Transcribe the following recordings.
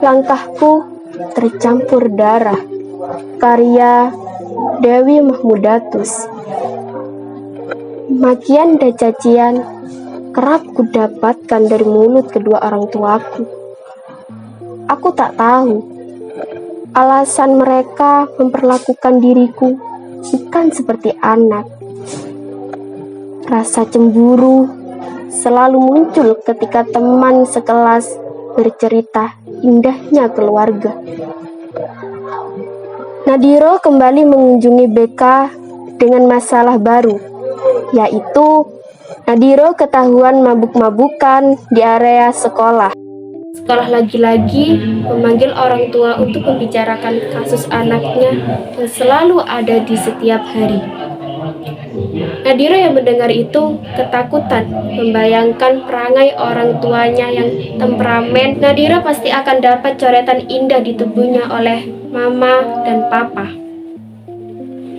Langkahku tercampur darah. Karya Dewi Mahmudatus. Makian dan cacian kerap kudapatkan dari mulut kedua orang tuaku. Aku tak tahu alasan mereka memperlakukan diriku bukan seperti anak. Rasa cemburu selalu muncul ketika teman sekelas bercerita indahnya keluarga. Nadiro kembali mengunjungi BK dengan masalah baru, yaitu Nadiro ketahuan mabuk-mabukan di area sekolah. Sekolah lagi-lagi memanggil orang tua untuk membicarakan kasus anaknya yang selalu ada di setiap hari. Nadiro yang mendengar itu ketakutan, membayangkan perangai orang tuanya yang temperamen. Nadiro pasti akan dapat coretan indah di tubuhnya oleh mama dan papa.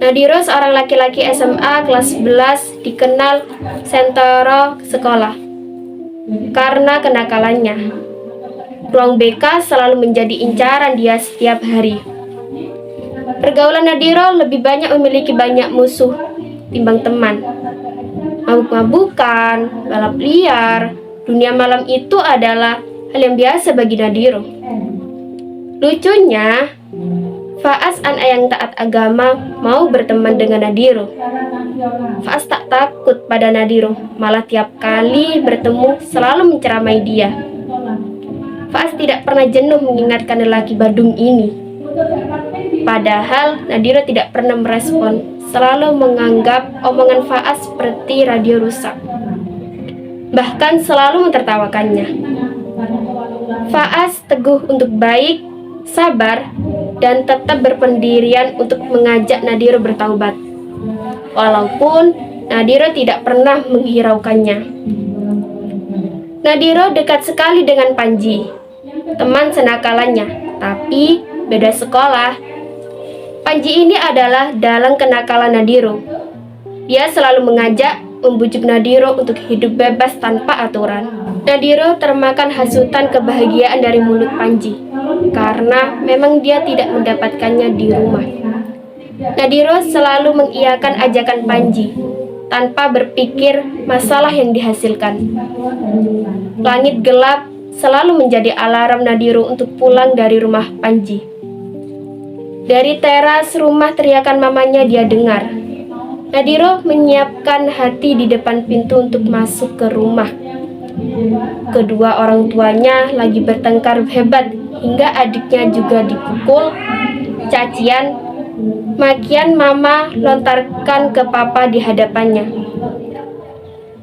Nadiro seorang laki-laki SMA kelas 11 dikenal sentoro sekolah karena kenakalannya. Ruang BK selalu menjadi incaran dia setiap hari. Pergaulan Nadiro lebih banyak memiliki banyak musuh timbang teman. Mabuk-mabukan, balap liar, dunia malam itu adalah hal yang biasa bagi Nadiro. Lucunya, Faas, anak yang taat agama, mau berteman dengan Nadiro. Faas tak takut pada Nadiro, malah tiap kali bertemu selalu menceramai dia. Faas tidak pernah jenuh mengingatkan lelaki badung ini. Padahal Nadiro tidak pernah merespon, selalu menganggap omongan Faas seperti radio rusak. Bahkan selalu mentertawakannya. Faas teguh untuk baik, sabar, dan tetap berpendirian untuk mengajak Nadiro bertaubat. Walaupun Nadiro tidak pernah menghiraukannya. Nadiro dekat sekali dengan Panji, teman senakalannya, tapi beda sekolah. Panji ini adalah dalang kenakalan Nadiro. Dia selalu mengajak, membujuk Nadiro untuk hidup bebas tanpa aturan. Nadiro termakan hasutan kebahagiaan dari mulut Panji, karena memang dia tidak mendapatkannya di rumah. Nadiro selalu mengiyakan ajakan Panji, tanpa berpikir masalah yang dihasilkan. Langit gelap selalu menjadi alarm Nadiro untuk pulang dari rumah Panji. Dari teras rumah teriakan mamanya dia dengar. Nadiro menyiapkan hati di depan pintu untuk masuk ke rumah. Kedua orang tuanya lagi bertengkar hebat hingga adiknya juga dipukul. Cacian, makian mama lontarkan ke papa di hadapannya.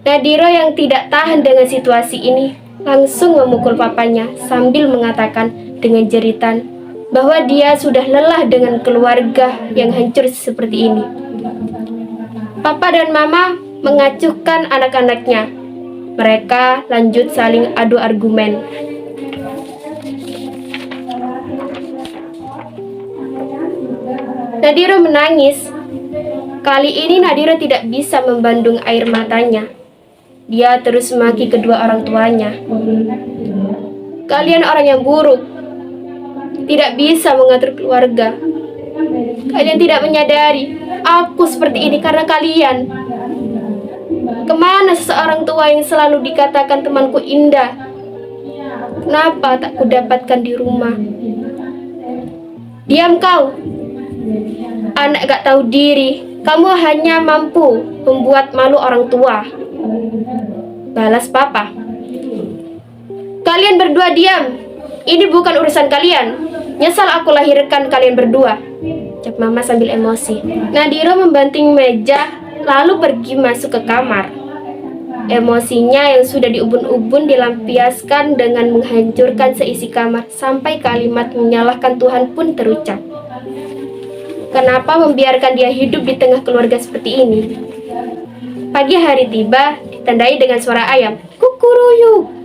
Nadiro yang tidak tahan dengan situasi ini langsung memukul papanya sambil mengatakan dengan jeritan bahwa dia sudah lelah dengan keluarga yang hancur seperti ini. Papa dan mama mengacuhkan anak-anaknya. Mereka lanjut saling adu argumen. Nadiro menangis. Kali ini Nadiro tidak bisa membendung air matanya. Dia terus memaki kedua orang tuanya. Kalian orang yang buruk, tidak bisa mengatur keluarga. Kalian tidak menyadari aku seperti ini karena kalian. Kemana seseorang tua yang selalu dikatakan temanku indah? Kenapa tak kudapatkan di rumah? Diam kau, anak gak tahu diri. Kamu hanya mampu membuat malu orang tua, balas papa. Kalian berdua diam. Ini bukan urusan kalian. Nyesal aku lahirkan kalian berdua, ucap mama sambil emosi. Nadiro membanting meja lalu pergi masuk ke kamar. Emosinya yang sudah diubun-ubun dilampiaskan dengan menghancurkan seisi kamar sampai kalimat menyalahkan Tuhan pun terucap. Kenapa membiarkan dia hidup di tengah keluarga seperti ini? Pagi hari tiba ditandai dengan suara ayam, kukuruyuk.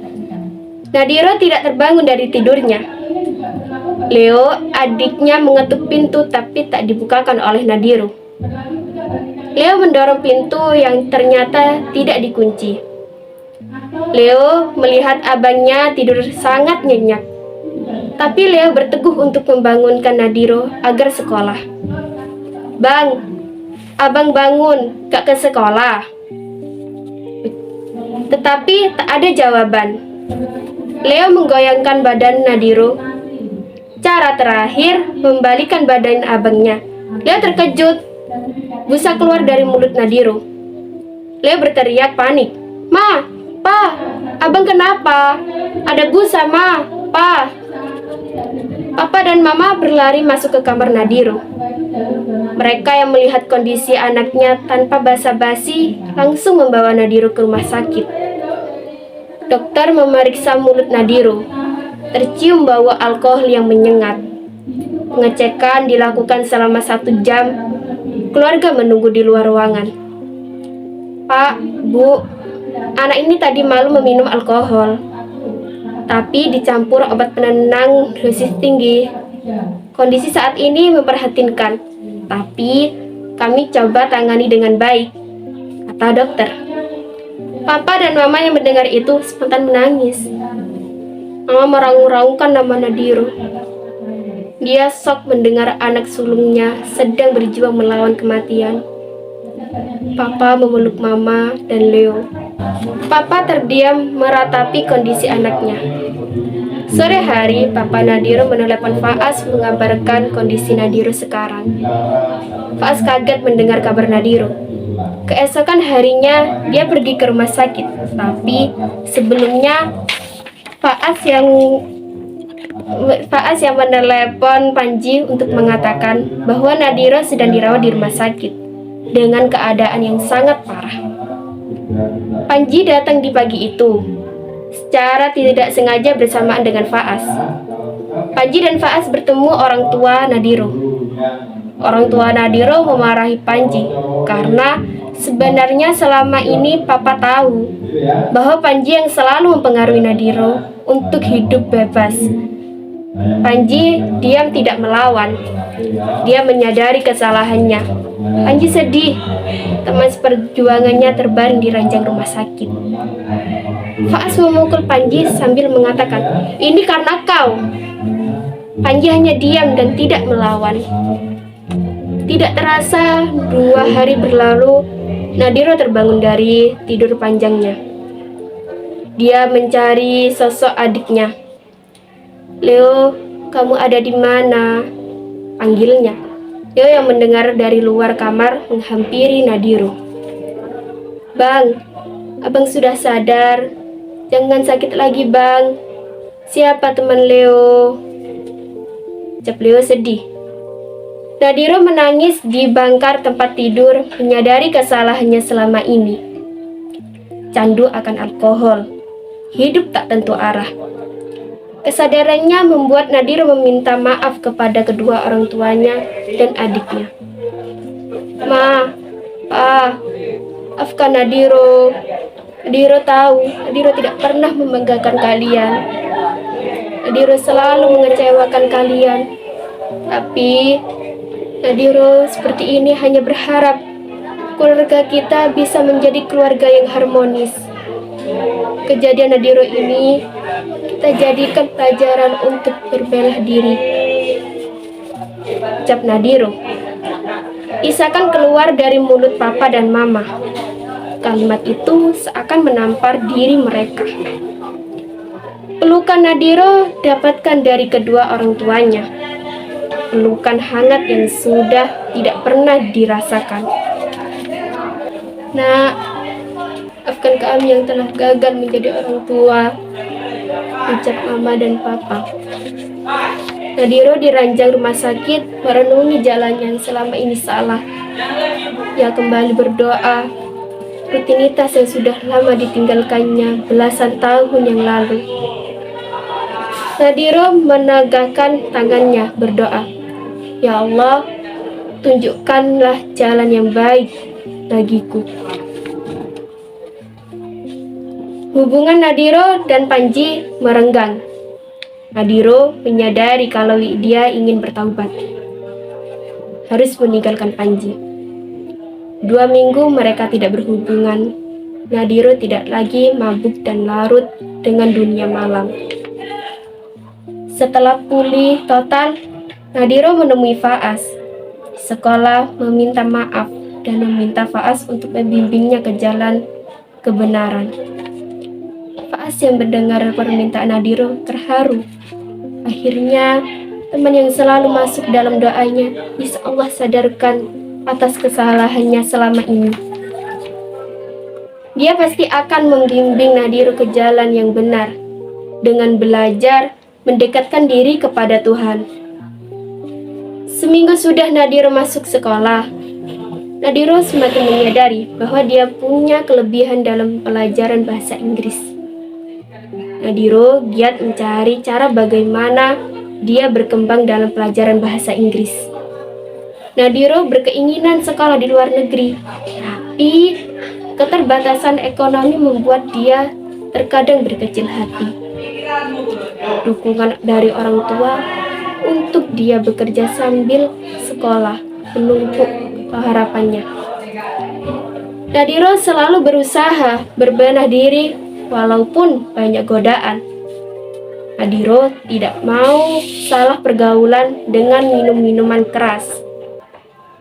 Nadiro tidak terbangun dari tidurnya. Leo, adiknya, mengetuk pintu tapi tak dibukakan oleh Nadiro. Leo mendorong pintu yang ternyata tidak dikunci. Leo melihat abangnya tidur sangat nyenyak. Tapi Leo berteguh untuk membangunkan Nadiro agar sekolah. "Bang, abang bangun, gak ke sekolah?" Tetapi tak ada jawaban. Leo menggoyangkan badan Nadiro. Cara terakhir membalikan badan abangnya. Leo terkejut. Busa keluar dari mulut Nadiro. Leo berteriak panik. "Ma, Pa, abang kenapa? Ada busa, Ma, Pa." Papa dan Mama berlari masuk ke kamar Nadiro. Mereka yang melihat kondisi anaknya tanpa basa-basi langsung membawa Nadiro ke rumah sakit. Dokter memeriksa mulut Nadiro. Tercium bau alkohol yang menyengat. Pengecekan dilakukan selama 1 jam. Keluarga menunggu di luar ruangan. "Pak, Bu, anak ini tadi malam meminum alkohol, tapi dicampur obat penenang dosis tinggi. Kondisi saat ini memprihatinkan, tapi kami coba tangani dengan baik," kata dokter. Papa dan Mama yang mendengar itu spontan menangis. Mama meraung-raungkan nama Nadiro. Dia shock mendengar anak sulungnya sedang berjuang melawan kematian. Papa memeluk Mama dan Leo. Papa terdiam meratapi kondisi anaknya. Sore hari, Papa Nadiro menelepon Faas mengabarkan kondisi Nadiro sekarang. Faas kaget mendengar kabar Nadiro. Keesokan harinya, dia pergi ke rumah sakit. Tapi sebelumnya, Faas yang menelepon Panji untuk mengatakan bahwa Nadiro sedang dirawat di rumah sakit dengan keadaan yang sangat parah. Panji datang di pagi itu secara tidak sengaja bersamaan dengan Faas. Panji dan Faas bertemu orang tua Nadiro. Orang tua Nadiro memarahi Panji karena sebenarnya selama ini Papa tahu bahwa Panji yang selalu mempengaruhi Nadiro untuk hidup bebas. Panji diam tidak melawan. Dia menyadari kesalahannya. Panji sedih. Teman seperjuangannya terbaring di ranjang rumah sakit. Faas memukul Panji sambil mengatakan, "Ini karena kau." Panji hanya diam dan tidak melawan. Tidak terasa 2 hari berlalu, Nadiro terbangun dari tidur panjangnya. Dia mencari sosok adiknya. "Leo, kamu ada di mana?" panggilnya. Leo yang mendengar dari luar kamar menghampiri Nadiro. "Bang, abang sudah sadar. Jangan sakit lagi, Bang. Siapa teman Leo?" ucap Leo sedih. Nadiro menangis di bangkar tempat tidur, menyadari kesalahannya selama ini. Candu akan alkohol. Hidup tak tentu arah. Kesadarannya membuat Nadiro meminta maaf kepada kedua orang tuanya dan adiknya. "Ma, Pa, maafkan Nadiro. Nadiro tahu, Nadiro tidak pernah membanggakan kalian. Nadiro selalu mengecewakan kalian. Tapi Nadiro seperti ini hanya berharap keluarga kita bisa menjadi keluarga yang harmonis. Kejadian Nadiro ini kita jadikan pelajaran untuk berbelah diri," ucap Nadiro. Isakan keluar dari mulut Papa dan Mama. Kalimat itu seakan menampar diri mereka. Pelukan Nadiro dapatkan dari kedua orang tuanya. Pelukan hangat yang sudah tidak pernah dirasakan. "Nak, maafkan kami yang telah gagal menjadi orang tua," ucap Mama dan Papa. Nadiro di ranjang rumah sakit merenungi jalan yang selama ini salah. Ia kembali berdoa, rutinitas yang sudah lama ditinggalkannya belasan tahun yang lalu. Nadiro menegakkan tangannya berdoa, "Ya Allah, tunjukkanlah jalan yang baik bagiku." Hubungan Nadiro dan Panji merenggang. Nadiro menyadari kalau dia ingin bertaubat. Harus meninggalkan Panji. 2 minggu mereka tidak berhubungan. Nadiro tidak lagi mabuk dan larut dengan dunia malam. Setelah pulih total, Nadiro menemui Faas. Sekolah meminta maaf dan meminta Faas untuk membimbingnya ke jalan kebenaran. Faas yang mendengar permintaan Nadiro terharu. Akhirnya, teman yang selalu masuk dalam doanya, bisa Allah sadarkan atas kesalahannya selama ini. Dia pasti akan membimbing Nadiro ke jalan yang benar, dengan belajar mendekatkan diri kepada Tuhan. Seminggu sudah Nadiro masuk sekolah, Nadiro semakin menyadari bahwa dia punya kelebihan dalam pelajaran bahasa Inggris. Nadiro giat mencari cara bagaimana dia berkembang dalam pelajaran bahasa Inggris. Nadiro berkeinginan sekolah di luar negeri, tapi keterbatasan ekonomi membuat dia terkadang berkecil hati. Dukungan dari orang tua untuk dia bekerja sambil sekolah menumpuk harapannya. Nadiro selalu berusaha berbenah diri walaupun banyak godaan. Nadiro tidak mau salah pergaulan dengan minum-minuman keras.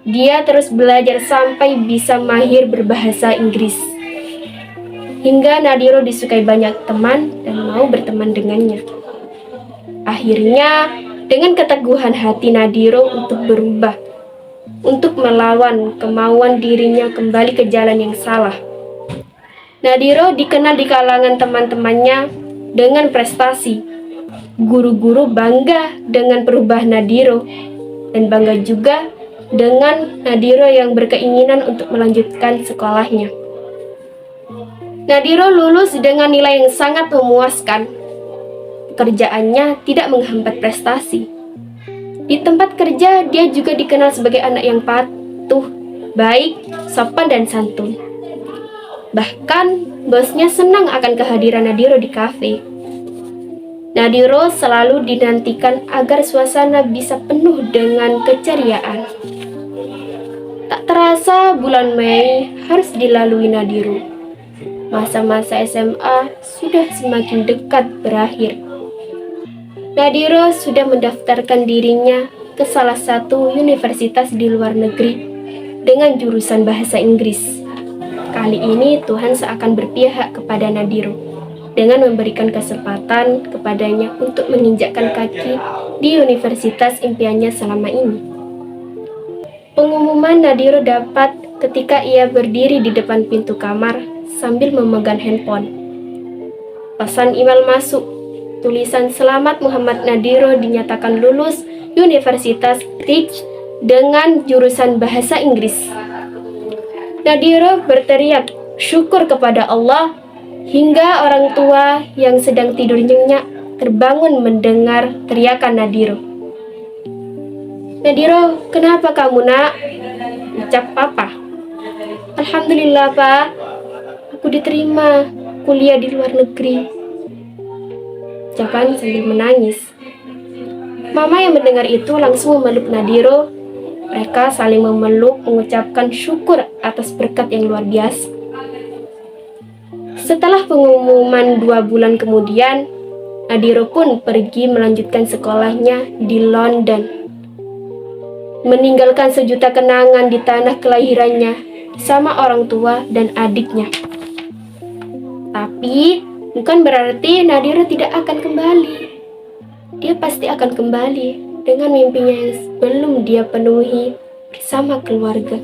Dia terus belajar sampai bisa mahir berbahasa Inggris. Hingga Nadiro disukai banyak teman dan mau berteman dengannya. Akhirnya, dengan keteguhan hati Nadiro untuk berubah, untuk melawan kemauan dirinya kembali ke jalan yang salah. Nadiro dikenal di kalangan teman-temannya dengan prestasi. Guru-guru bangga dengan perubahan Nadiro dan bangga juga dengan Nadiro yang berkeinginan untuk melanjutkan sekolahnya. Nadiro lulus dengan nilai yang sangat memuaskan. Pekerjaannya tidak menghambat prestasi. Di tempat kerja, dia juga dikenal sebagai anak yang patuh, baik, sopan, dan santun. Bahkan, bosnya senang akan kehadiran Nadiro di kafe. Nadiro selalu dinantikan agar suasana bisa penuh dengan keceriaan. Tak terasa bulan Mei harus dilalui Nadiro. Masa-masa SMA sudah semakin dekat berakhir. Nadiro sudah mendaftarkan dirinya ke salah satu universitas di luar negeri dengan jurusan bahasa Inggris. Kali ini Tuhan seakan berpihak kepada Nadiro dengan memberikan kesempatan kepadanya untuk menginjakkan kaki di universitas impiannya selama ini. Pengumuman Nadiro dapat ketika ia berdiri di depan pintu kamar sambil memegang handphone. Pesan email masuk, tulisan "Selamat Muhammad Nadiro dinyatakan lulus Universitas Tich dengan jurusan bahasa Inggris." Nadiro berteriak syukur kepada Allah hingga orang tua yang sedang tidur nyenyak terbangun mendengar teriakan Nadiro. "Nadiro, kenapa kamu nak?" ucap papa. "Alhamdulillah pak, aku diterima kuliah di luar negeri," ucapan sambil menangis. Mama yang mendengar itu langsung memeluk Nadiro. Mereka saling memeluk mengucapkan syukur atas berkat yang luar biasa. Setelah pengumuman 2 bulan kemudian, Nadiro pun pergi melanjutkan sekolahnya di London. Meninggalkan sejuta kenangan di tanah kelahirannya sama orang tua dan adiknya. Tapi bukan berarti Nadiro tidak akan kembali. Dia pasti akan kembali dengan mimpinya yang belum dia penuhi bersama keluarga.